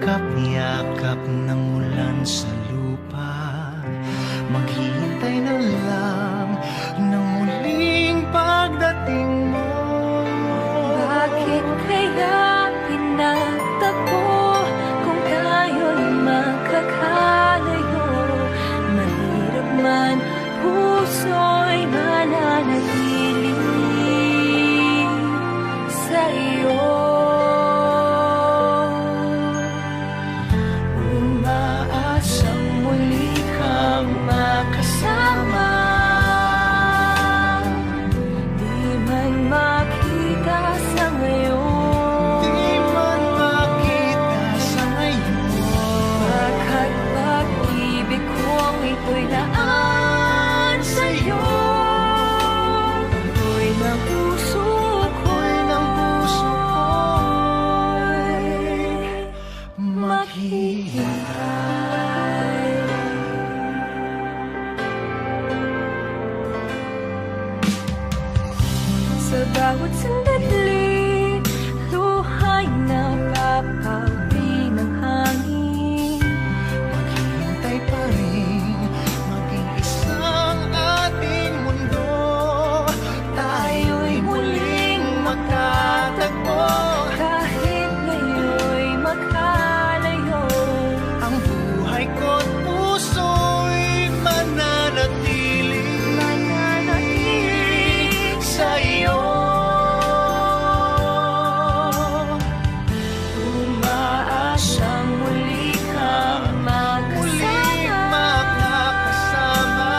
yakap ng ulan sa lupa, maghihintay na lang ng muling pagdating mo. Bakit kaya pinagtagpo kung tayo'y magkakalayo? Mahirap man, puso'y mananatili sa iyo. Umaasang muli kang makasama, Di man makita sa ngayon, di man makita sa ngayon. Baka't pag-ibig kong ito'y laan sa'yo. Ako'y ng puso Ako'y ng puso ko'y maghihintay. Sa bawat sandali, luha'y napapawi ng hangin. Maghihintay pa rin, maging isang ating mundo. Tayo'y muling magtatagpo. Kahit ngayon'y magkalayo, Ang buhay ko't puso'y mananatili sa iyo. umaasang muli kang Muling magkasama. makakasama,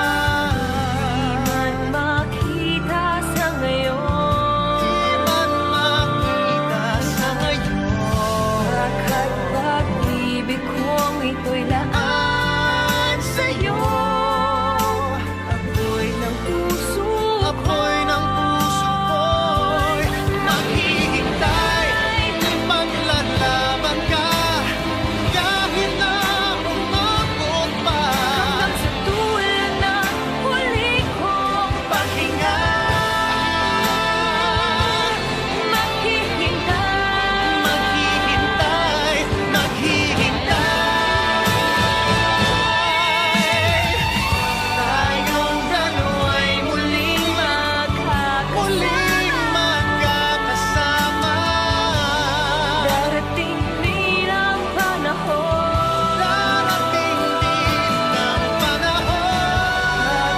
Di man makita sa ngayon, di man makita sa ngayon. Baka't pag-ibig kong ito'y laan sa'yo. Ako'y ng puso Ako'y ng puso ko'y maghihintay. Maglalaban ka kahit na umabot pa. hanggang sa tulad ng huli kong Paghinga, maghihintay. maghihintay, maghihintay. Tayong dalawa'y muling magkakasama. Darating din ang panahon, Darating din ang panahon.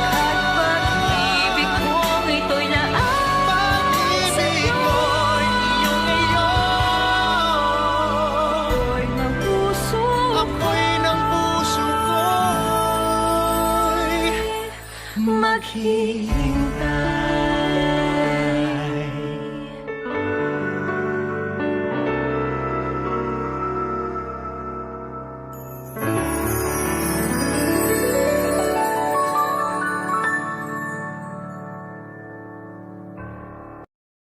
Baka't pag-ibig kong ito'y laan Pag-ibig sa'yo. ko'y iyong ngayon. Ako'y ng puso Ako'y ng puso ko'y maghihintay.